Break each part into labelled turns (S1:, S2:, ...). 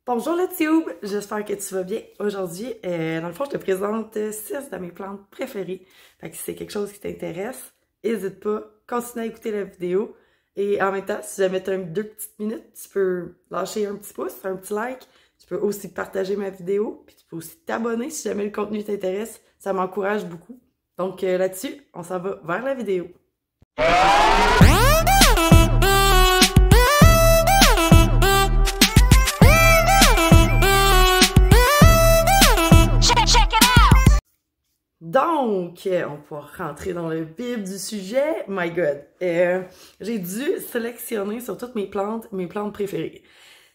S1: Bonjour le tube, j'espère que tu vas bien aujourd'hui. Dans le fond, je te présente 6 de mes plantes préférées. Fait que si c'est quelque chose qui t'intéresse, n'hésite pas, continue à écouter la vidéo. Et en même temps, si jamais tu as 2 petites minutes, tu peux lâcher un petit pouce, un petit like. Tu peux aussi partager ma vidéo, puis tu peux aussi t'abonner si jamais le contenu t'intéresse. Ça m'encourage beaucoup. Donc là-dessus, on s'en va vers la vidéo. Donc, on va rentrer dans le vif du sujet. My God! J'ai dû sélectionner sur toutes mes plantes préférées.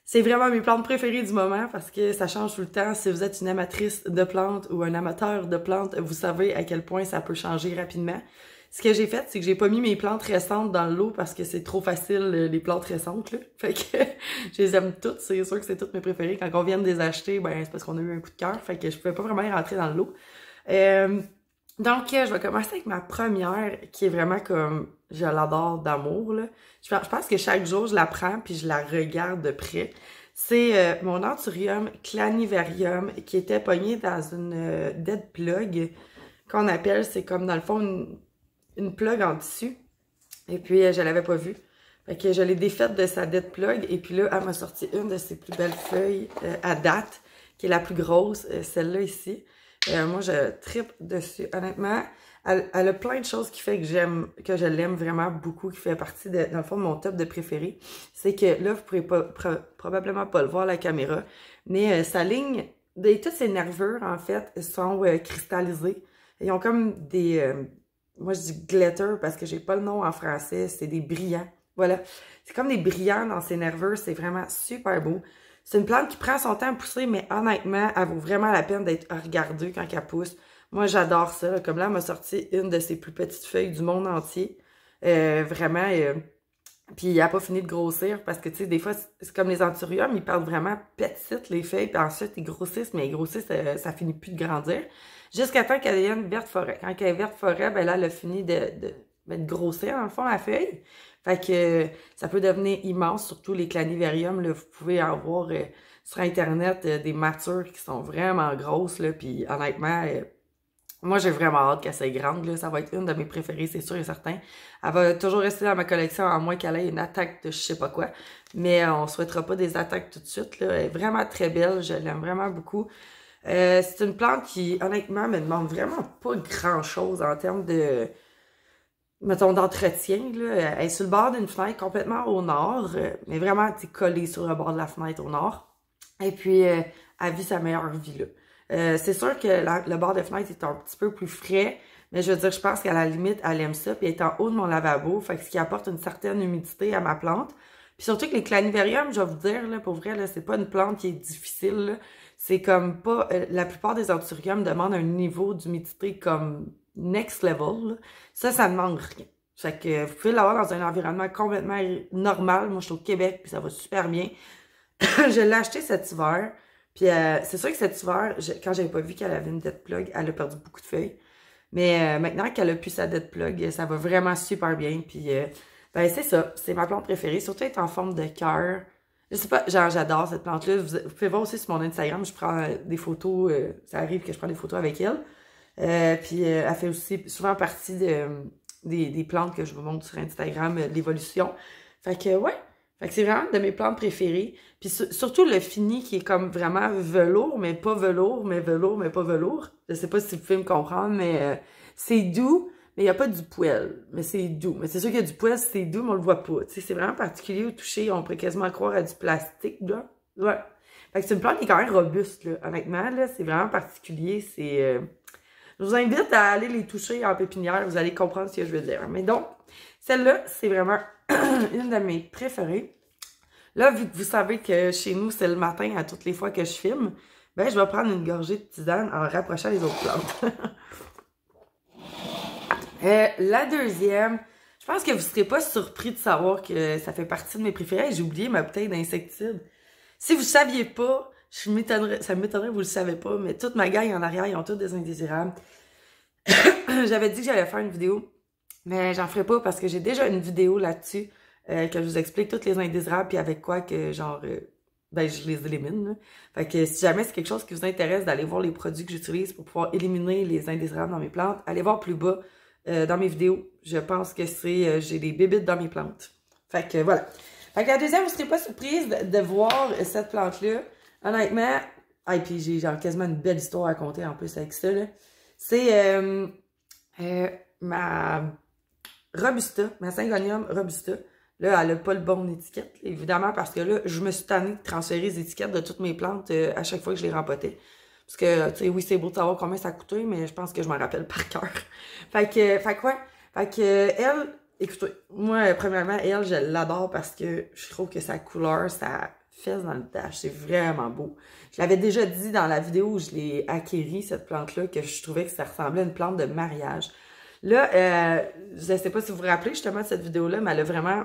S1: C'est vraiment mes plantes préférées du moment parce que ça change tout le temps. Si vous êtes une amatrice de plantes ou un amateur de plantes, vous savez à quel point ça peut changer rapidement. Ce que j'ai fait, c'est que j'ai pas mis mes plantes récentes dans le lot parce que c'est trop facile, les plantes récentes, là. Fait que je les aime toutes. C'est sûr que c'est toutes mes préférées. Quand on vient de les acheter, ben c'est parce qu'on a eu un coup de cœur. Fait que je pouvais pas vraiment y rentrer dans le lot. Donc, je vais commencer avec ma première, qui est vraiment comme, je l'adore d'amour, là. Je pense que chaque jour, je la prends puis je la regarde de près. C'est mon Anthurium clanivarium qui était pogné dans une dead plug, qu'on appelle, c'est comme dans le fond une plug en tissu. Et puis, je l'avais pas vue. Fait que je l'ai défaite de sa dead plug et puis là, elle m'a sorti une de ses plus belles feuilles à date, qui est la plus grosse, celle-là ici. Moi, je trippe dessus. Honnêtement, elle a plein de choses qui fait que je l'aime vraiment beaucoup, qui fait partie, dans le fond, de mon top de préféré. C'est que là, vous pourrez probablement pas le voir à la caméra, mais sa ligne, toutes ses nervures, en fait, sont cristallisées. Ils ont comme des, moi je dis glitter parce que j'ai pas le nom en français, c'est des brillants. Voilà. C'est comme des brillants dans ses nervures, c'est vraiment super beau. C'est une plante qui prend son temps à pousser, mais honnêtement, elle vaut vraiment la peine d'être regardée quand elle pousse. Moi, j'adore ça. Comme là, elle m'a sorti une de ses plus petites feuilles du monde entier. Vraiment. Puis, elle n'a pas fini de grossir parce que, tu sais, des fois, c'est comme les anthuriums, ils partent vraiment petites, les feuilles, puis ensuite, ils grossissent, mais ils grossissent, ça finit plus de grandir. Jusqu'à temps qu'elle devienne verte forêt. Quand elle est verte forêt, ben là, elle a fini de grossir, dans le fond, la feuille. Fait que ça peut devenir immense, surtout les clanivariums, là, vous pouvez en voir sur Internet des matures qui sont vraiment grosses, là, puis honnêtement, moi j'ai vraiment hâte qu'elle soit grande, là, ça va être une de mes préférées, c'est sûr et certain. Elle va toujours rester dans ma collection, à moins qu'elle ait une attaque de je sais pas quoi, mais on souhaitera pas des attaques tout de suite, là. Elle est vraiment très belle, je l'aime vraiment beaucoup. C'est une plante qui, honnêtement, me demande vraiment pas grand-chose en termes de... mettons, d'entretien, là. Elle est sur le bord d'une fenêtre complètement au nord, mais vraiment, tu sais, collée sur le bord de la fenêtre au nord. Et puis, elle vit sa meilleure vie, là. C'est sûr que le bord de fenêtre est un petit peu plus frais, mais je veux dire, je pense qu'à la limite, elle aime ça, puis elle est en haut de mon lavabo, fait que ce qui apporte une certaine humidité à ma plante. Puis surtout que les clanivariums, je vais vous dire, là, pour vrai, là, c'est pas une plante qui est difficile, là. C'est comme pas... la plupart des anthuriums demandent un niveau d'humidité comme next level, là. Ça ne demande rien. Fait que vous pouvez l'avoir dans un environnement complètement normal. Moi, je suis au Québec, puis ça va super bien. Je l'ai acheté cet hiver. Puis c'est sûr que cet hiver, quand j'avais pas vu qu'elle avait une dead plug, elle a perdu beaucoup de feuilles. Mais maintenant qu'elle a plus sa dead plug, ça va vraiment super bien. Puis ben c'est ça, c'est ma plante préférée. Surtout elle est en forme de cœur. Je sais pas, genre j'adore cette plante-là. Vous pouvez voir aussi sur mon Instagram, je prends des photos. Ça arrive que je prends des photos avec elle. Puis elle fait aussi souvent partie des plantes que je vous montre sur Instagram, l'évolution. Fait que ouais, fait que c'est vraiment de mes plantes préférées. Puis surtout le fini qui est comme vraiment velours, mais pas velours, mais velours, mais pas velours. Je sais pas si vous pouvez me comprendre, mais c'est doux, mais il n'y a pas du poil. Mais c'est doux. Mais c'est sûr qu'il y a du poil, c'est doux, mais on le voit pas. Tu sais, c'est vraiment particulier au toucher. On pourrait quasiment croire à du plastique, là. Ouais. Fait que c'est une plante qui est quand même robuste, là. Honnêtement, là, c'est vraiment particulier. C'est... Je vous invite à aller les toucher en pépinière, vous allez comprendre ce que je veux dire. Mais donc, celle-là, c'est vraiment une de mes préférées. Là, vu que vous savez que chez nous, c'est le matin à toutes les fois que je filme, ben je vais prendre une gorgée de tisane en rapprochant les autres plantes. La deuxième, je pense que vous ne serez pas surpris de savoir que ça fait partie de mes préférées. J'ai oublié ma bouteille d'insecticide. Si vous ne saviez pas, ça m'étonnerait que vous le savez pas, mais toute ma gang en arrière, ils ont tous des indésirables. J'avais dit que j'allais faire une vidéo, mais j'en ferai pas parce que j'ai déjà une vidéo là-dessus que je vous explique toutes les indésirables puis avec quoi que genre ben je les élimine, là. Fait que si jamais c'est quelque chose qui vous intéresse d'aller voir les produits que j'utilise pour pouvoir éliminer les indésirables dans mes plantes, allez voir plus bas dans mes vidéos. Je pense que c'est j'ai des bébites dans mes plantes. Fait que voilà. Fait que la deuxième, vous serez pas surprise de voir cette plante-là. Honnêtement, puis j'ai genre quasiment une belle histoire à raconter en plus avec ça, là. C'est ma Robusta, ma Syngonium Robusta. Là, elle n'a pas le bon étiquette, évidemment, parce que là, je me suis tannée de transférer les étiquettes de toutes mes plantes à chaque fois que je les rempotais. Parce que, tu sais, oui, c'est beau de savoir combien ça a coûté, mais je pense que je m'en rappelle par cœur. Fait que, elle, écoutez, moi, premièrement, elle, je l'adore parce que je trouve que sa couleur, ça fesse dans le dash. C'est vraiment beau. Je l'avais déjà dit dans la vidéo où je l'ai acquérie, cette plante-là, que je trouvais que ça ressemblait à une plante de mariage. Là, je ne sais pas si vous vous rappelez justement de cette vidéo-là, mais elle a vraiment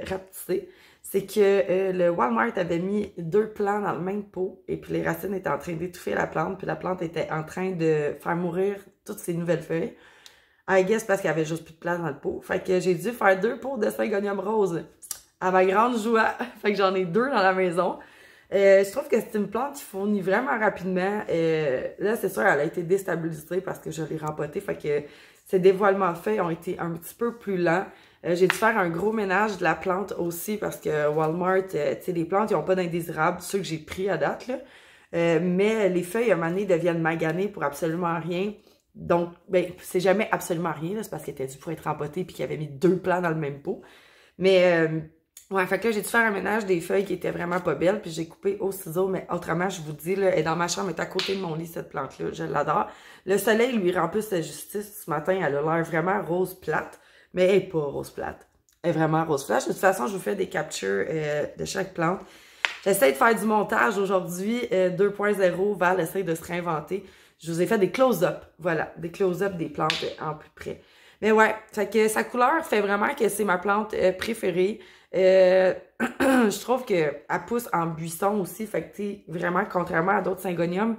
S1: rapetissé. C'est que le Walmart avait mis 2 plants dans le même pot et puis les racines étaient en train d'étouffer la plante, puis la plante était en train de faire mourir toutes ses nouvelles feuilles. I guess parce qu'il y avait juste plus de place dans le pot. Fait que j'ai dû faire 2 pots de Syngonium rose à ma grande joie. Fait que j'en ai 2 dans la maison. Je trouve que c'est une plante qui fournit vraiment rapidement. Là, c'est sûr, elle a été déstabilisée parce que je l'ai rempotée. Fait que ces dévoilements de feuilles ont été un petit peu plus lents. J'ai dû faire un gros ménage de la plante aussi parce que Walmart, tu sais, les plantes, ils n'ont pas d'indésirables, ceux que j'ai pris à date, là. Mais les feuilles, à un moment donné, deviennent maganées pour absolument rien. Donc, ben, c'est jamais absolument rien, c'est parce qu'elle était due pour être rempotée puis qu'il avait mis 2 plants dans le même pot. Mais, ouais, fait que là, j'ai dû faire un ménage des feuilles qui étaient vraiment pas belles, puis j'ai coupé au ciseau, mais autrement, je vous dis, là, elle est dans ma chambre, elle est à côté de mon lit, cette plante-là, je l'adore. Le soleil lui rend plus sa justice. Ce matin, elle a l'air vraiment rose plate, mais elle n'est pas rose plate. Elle est vraiment rose flash. De toute façon, je vous fais des captures de chaque plante. J'essaie de faire du montage aujourd'hui, 2.0, Val essaie de se réinventer. Je vous ai fait des close-up, voilà, des close-up des plantes en plus près. Mais ouais, fait que sa couleur fait vraiment que c'est ma plante préférée. Je trouve qu'elle pousse en buisson aussi, fait que tu sais, vraiment, contrairement à d'autres syngoniums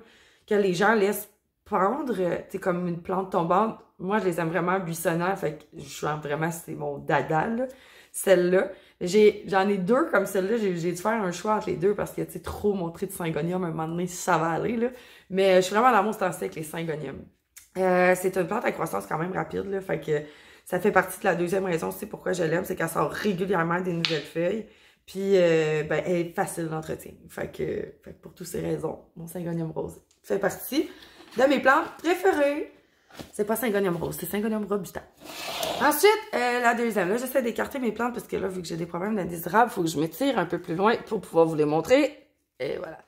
S1: que les gens laissent pendre, tu sais, comme une plante tombante, moi, je les aime vraiment buissonnants, fait que je suis vraiment, c'est mon dada, là, celle-là. J'en ai 2 comme celle-là, j'ai dû faire un choix entre les 2 parce que, tu sais, trop montré de syngonium, à un moment donné, ça va aller, là. Mais je suis vraiment dans mon stance avec les syngoniums. C'est une plante à croissance quand même rapide, là, fait que ça fait partie de la deuxième raison aussi pourquoi je l'aime, c'est qu'elle sort régulièrement des nouvelles feuilles, puis ben, elle est facile d'entretien. Fait que pour toutes ces raisons, mon Syngonium rose fait partie de mes plantes préférées. C'est pas Syngonium rose, c'est Syngonium robusta. Ensuite, la deuxième, là, j'essaie d'écarter mes plantes parce que là, vu que j'ai des problèmes d'indésirables, il faut que je me tire un peu plus loin pour pouvoir vous les montrer. Et voilà.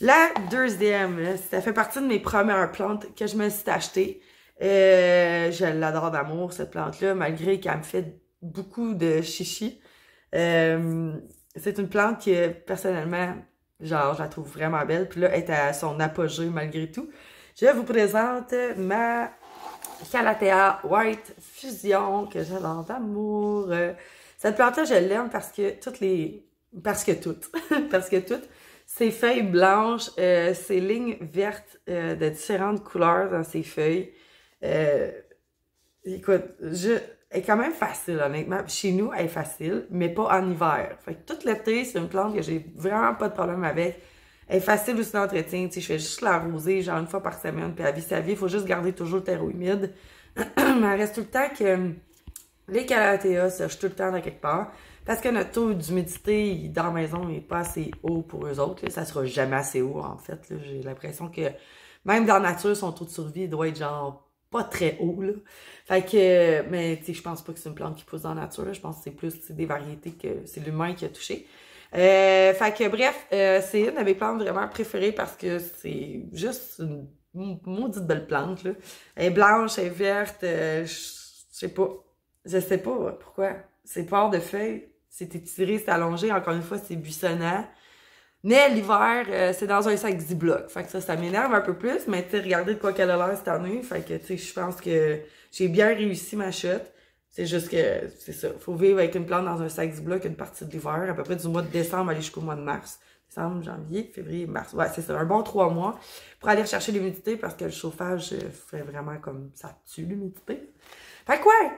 S1: La deuxième, là, ça fait partie de mes premières plantes que je me suis achetée. Je l'adore d'amour, cette plante-là, malgré qu'elle me fait beaucoup de chichi. C'est une plante que, personnellement, genre, je la trouve vraiment belle. Puis là, elle est à son apogée malgré tout. Je vous présente ma Calathea White Fusion, que j'adore d'amour. Cette plante-là, je l'aime parce que parce que toutes, ces feuilles blanches, ces lignes vertes de différentes couleurs dans ses feuilles. Écoute, elle est quand même facile, honnêtement. Chez nous, elle est facile, mais pas en hiver. Fait que toute l'été, c'est une plante que j'ai vraiment pas de problème avec. Elle est facile aussi d'entretien. Tu sais, je fais juste l'arroser, genre une fois par semaine, puis elle vit sa vie. Il faut juste garder toujours le terreau humide. Mais elle reste tout le temps que les Calathea sèchent tout le temps dans quelque part. Parce que notre taux d'humidité dans la maison n'est pas assez haut pour eux autres. Là. Ça sera jamais assez haut, en fait. J'ai l'impression que même dans la nature, son taux de survie doit être genre pas très haut. Là. Fait que, mais tu sais, je pense pas que c'est une plante qui pousse dans la nature. Là. Je pense que c'est plus des variétés que c'est l'humain qui a touché. Fait que bref, c'est une de mes plantes vraiment préférées parce que c'est juste une maudite belle plante. Là. Elle est blanche, elle est verte, je sais pas pourquoi. C'est pas de feuilles. C'est étiré, c'est allongé. Encore une fois, c'est buissonnant. Mais l'hiver, c'est dans un sac Ziploc. Fait que ça m'énerve un peu plus. Mais tu sais, regardez de quoi qu'elle a l'air cette année. Fait que tu sais, je pense que j'ai bien réussi ma chute. C'est juste que, c'est ça. Faut vivre avec une plante dans un sac Ziploc une partie de l'hiver. À peu près du mois de décembre aller jusqu'au mois de mars. Décembre, janvier, février, mars. Ouais, c'est ça. Un bon 3 mois pour aller chercher l'humidité parce que le chauffage fait vraiment comme ça tue l'humidité. Fait que ouais!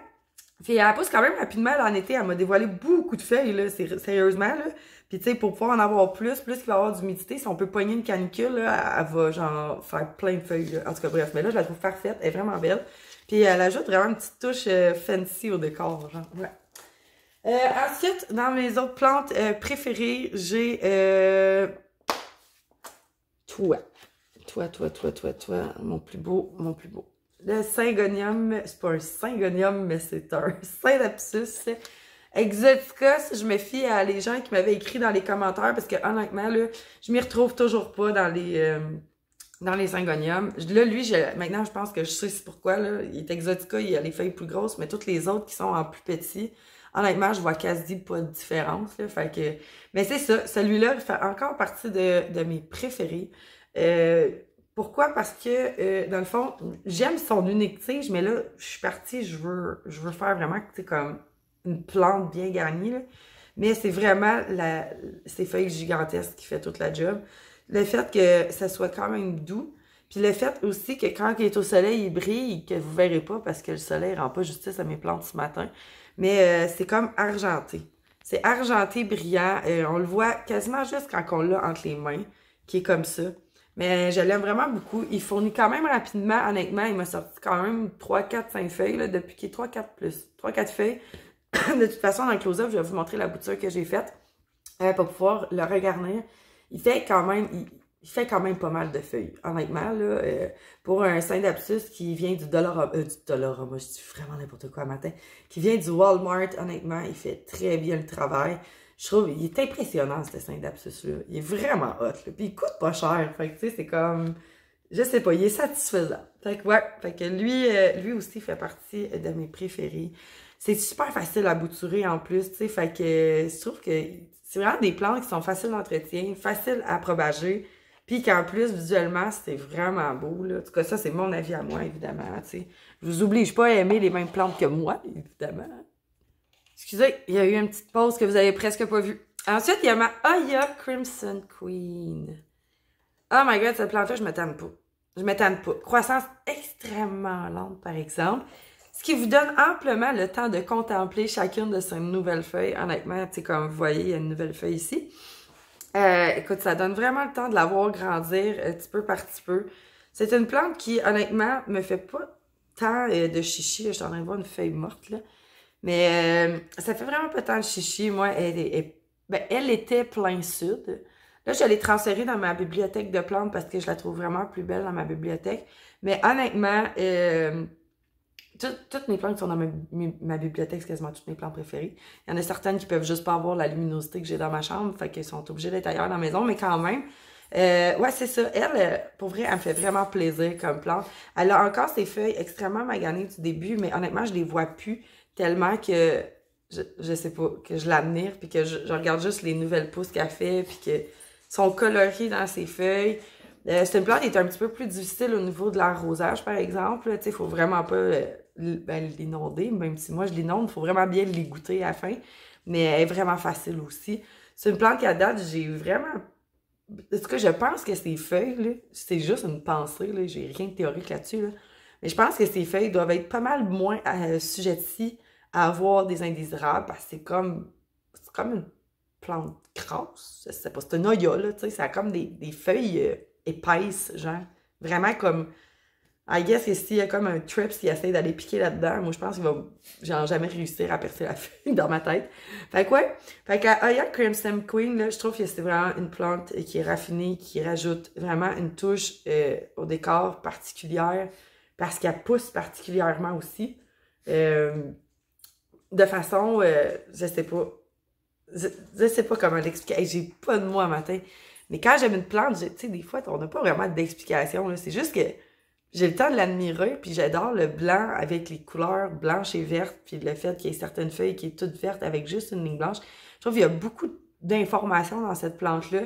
S1: Puis elle pousse quand même rapidement, là, en été, elle m'a dévoilé beaucoup de feuilles, là, sérieusement, là. Puis tu sais, pour pouvoir en avoir plus qu'il va y avoir d'humidité, si on peut pogner une canicule, là, elle va genre faire plein de feuilles, là. En tout cas, bref, mais là, je la trouve parfaite, elle est vraiment belle. Puis elle ajoute vraiment une petite touche fancy au décor, genre, ouais. Ensuite, dans mes autres plantes préférées, j'ai toi, mon plus beau. Le syngonium, c'est pas un syngonium, mais c'est un Scindapsus exotica, si je me fie à les gens qui m'avaient écrit dans les commentaires, parce que honnêtement, là, je m'y retrouve toujours pas dans les syngoniums. Là, lui, maintenant, je pense que je sais pourquoi, là. Il est exotica, il a les feuilles plus grosses, mais toutes les autres qui sont en plus petits, honnêtement, je vois quasi pas de différence, là. Fait que, mais c'est ça, celui-là fait encore partie de mes préférés. Pourquoi? Parce que, dans le fond, j'aime son unique tige, mais là, je suis partie, je veux faire vraiment, tu sais, comme une plante bien garnie, là. Mais c'est vraiment ces feuilles gigantesques qui fait toute la job. Le fait que ça soit quand même doux, puis le fait aussi que quand il est au soleil, il brille, que vous verrez pas parce que le soleil rend pas justice à mes plantes ce matin, mais c'est comme argenté. C'est argenté, brillant, on le voit quasiment juste quand on l'a entre les mains, qui est comme ça. Mais je l'aime vraiment beaucoup. Il fournit quand même rapidement, honnêtement, il m'a sorti quand même 3, 4, 5 feuilles, là, depuis qu'il est 3, 4 plus. 3, 4 feuilles. De toute façon, dans le close-up, je vais vous montrer la bouture que j'ai faite pour pouvoir le regarnir. Il fait quand même pas mal de feuilles, honnêtement, là, pour un Scindapsus qui vient du Dollarama, je dis vraiment n'importe quoi matin, qui vient du Walmart, honnêtement, il fait très bien le travail. Je trouve, il est impressionnant, ce Scindapsus-là. Il est vraiment hot, là. Puis il coûte pas cher. Fait que, tu sais, c'est comme, je sais pas, il est satisfaisant. Fait que, ouais, fait que lui aussi fait partie de mes préférés. C'est super facile à bouturer en plus, tu sais, fait que je trouve que c'est vraiment des plantes qui sont faciles d'entretien, faciles à propager, puis qu'en plus, visuellement, c'est vraiment beau, là. En tout cas, ça, c'est mon avis à moi, évidemment, tu sais. Je vous oblige pas à aimer les mêmes plantes que moi, évidemment. Excusez, il y a eu une petite pause que vous avez presque pas vue. Ensuite, il y a ma Aya Crimson Queen. Oh my god, cette plante-là, je me tanne pas. Je me tanne pas. Croissance extrêmement lente, par exemple. Ce qui vous donne amplement le temps de contempler chacune de ces nouvelles feuilles. Honnêtement, tu sais, comme vous voyez, il y a une nouvelle feuille ici. Écoute, ça donne vraiment le temps de la voir grandir petit peu par petit peu. C'est une plante qui, honnêtement, me fait pas tant de chichi. Je suis en train de voir une feuille morte, là. Mais ça fait vraiment pas tant de chichi. Moi, elle était plein sud. Là, je l'ai transférée dans ma bibliothèque de plantes parce que je la trouve vraiment plus belle dans ma bibliothèque. Mais honnêtement, toutes mes plantes qui sont dans ma bibliothèque, c'est quasiment toutes mes plantes préférées. Il y en a certaines qui peuvent juste pas avoir la luminosité que j'ai dans ma chambre, fait qu'elles sont obligées d'être ailleurs dans la maison, mais quand même. Ouais, c'est ça. Elle, pour vrai, elle me fait vraiment plaisir comme plante. Elle a encore ses feuilles extrêmement maganées du début, mais honnêtement, je les vois plus tellement que je sais pas, que je l'admire, puis que je regarde juste les nouvelles pousses qu'elle fait, puis que sont colorées dans ses feuilles. C'est une plante qui est un petit peu plus difficile au niveau de l'arrosage, par exemple. Tu sais, il faut vraiment pas l'inonder, même si moi je l'inonde, il faut vraiment bien l'égoutter à la fin. Mais elle est vraiment facile aussi. C'est une plante qui, à date, j'ai vraiment... En tout cas, je pense que ces feuilles, là, c'est juste une pensée, là, j'ai rien de théorique là-dessus, là. Mais je pense que ces feuilles doivent être pas mal moins sujetties à avoir des indésirables, parce que c'est comme une plante grasse. Je sais pas, c'est un oya, là, tu sais, ça a comme des feuilles épaisses, genre. Vraiment comme... I guess que s'il y a comme un trip, s'il essaie d'aller piquer là-dedans, moi je pense qu'il va genre jamais réussir à percer la feuille dans ma tête. Fait que ouais, fait que Aya Crimson Queen, là, je trouve que c'est vraiment une plante qui est raffinée, qui rajoute vraiment une touche au décor particulière, parce qu'elle pousse particulièrement aussi. De façon, je sais pas comment l'expliquer. Hey, j'ai pas de mots à matin. Mais quand j'aime une plante, tu sais, des fois, on n'a pas vraiment d'explication, là. C'est juste que j'ai le temps de l'admirer, puis j'adore le blanc avec les couleurs blanches et vertes, puis le fait qu'il y ait certaines feuilles qui est toute verte avec juste une ligne blanche. Je trouve qu'il y a beaucoup d'informations dans cette plante-là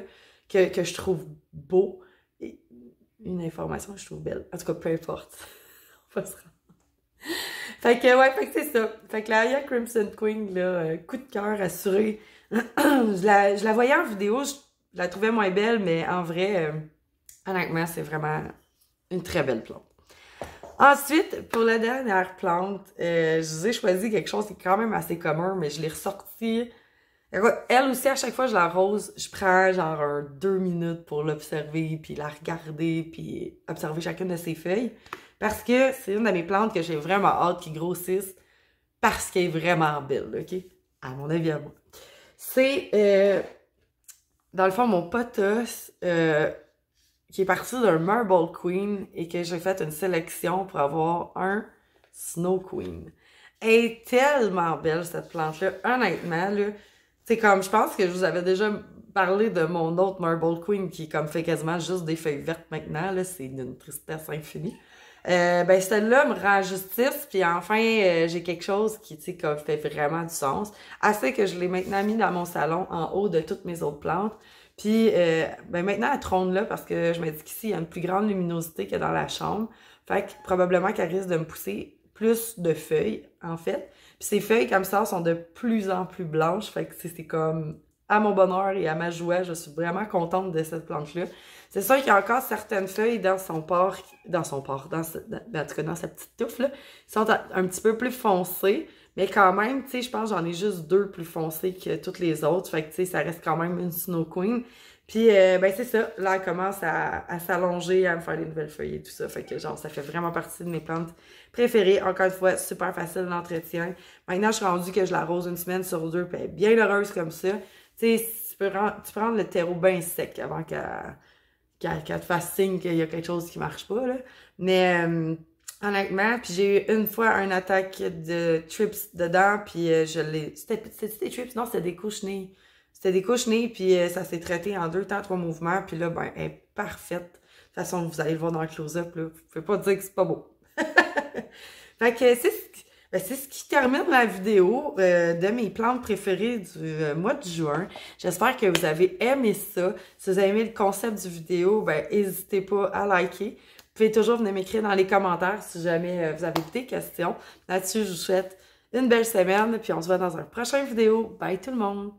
S1: que je trouve beau. Et une information que je trouve belle. En tout cas, peu importe. On va se rendre. Fait que, ouais, fait que c'est ça. Fait que la Aya Crimson Queen, là, coup de cœur assuré. je la voyais en vidéo, je la trouvais moins belle, mais en vrai, honnêtement, c'est vraiment une très belle plante. Ensuite, pour la dernière plante, je vous ai choisi quelque chose qui est quand même assez commun, mais je l'ai ressorti. Écoute, elle aussi, à chaque fois que je l'arrose, je prends genre 2 minutes pour l'observer, puis la regarder, puis observer chacune de ses feuilles. Parce que c'est une de mes plantes que j'ai vraiment hâte qu'ils grossissent, parce qu'elle est vraiment belle, ok? À mon avis, à moi. C'est, dans le fond, mon potos, qui est parti d'un Marble Queen et que j'ai fait une sélection pour avoir un Snow Queen. Elle est tellement belle, cette plante-là. Honnêtement, là, c'est comme, je pense que je vous avais déjà parlé de mon autre Marble Queen qui comme fait quasiment juste des feuilles vertes maintenant, là. C'est d'une tristesse infinie. Ben, celle-là me rend justice, puis enfin, j'ai quelque chose qui, tu sais, comme fait vraiment du sens. Assez que je l'ai maintenant mis dans mon salon, en haut de toutes mes autres plantes. Puis, ben maintenant, elle trône là parce que je me dis qu'ici, il y a une plus grande luminosité que dans la chambre. Fait que probablement qu'elle risque de me pousser plus de feuilles, en fait. Puis ces feuilles, comme ça, sont de plus en plus blanches. Fait que c'est comme à mon bonheur et à ma joie. Je suis vraiment contente de cette plante-là. C'est sûr qu'il y a encore certaines feuilles dans son port, en tout cas dans sa petite touffe, là, qui sont un petit peu plus foncées. Mais quand même, tu sais, je pense que j'en ai juste 2 plus foncées que toutes les autres. Fait que, tu sais, ça reste quand même une Snow Queen. Puis, ben c'est ça. Là, elle commence à s'allonger, à me faire des nouvelles feuilles et tout ça. Fait que, genre, ça fait vraiment partie de mes plantes préférées. Encore une fois, super facile d'entretien. Maintenant, je suis rendue que je l'arrose une semaine sur 2, puis elle est bien heureuse comme ça. Tu sais, tu peux rendre le terreau bien sec avant qu'elle te fasse signe qu'il y a quelque chose qui marche pas, là. Mais... honnêtement, puis j'ai eu une fois une attaque de trips dedans, puis je l'ai... C'était des trips? Non, c'était des couches-nez. C'était des couches-nez, puis ça s'est traité en 2 temps, 3 mouvements, puis là, ben, elle est parfaite. De toute façon, vous allez le voir dans le close-up, là. Vous pouvez pas dire que c'est pas beau. Fait que c'est ce qui termine la vidéo de mes plantes préférées du mois de juin. J'espère que vous avez aimé ça. Si vous avez aimé le concept du vidéo, ben n'hésitez pas à liker. Vous pouvez toujours venir m'écrire dans les commentaires si jamais vous avez des questions. Là-dessus, je vous souhaite une belle semaine, puis on se voit dans un prochain vidéo. Bye tout le monde!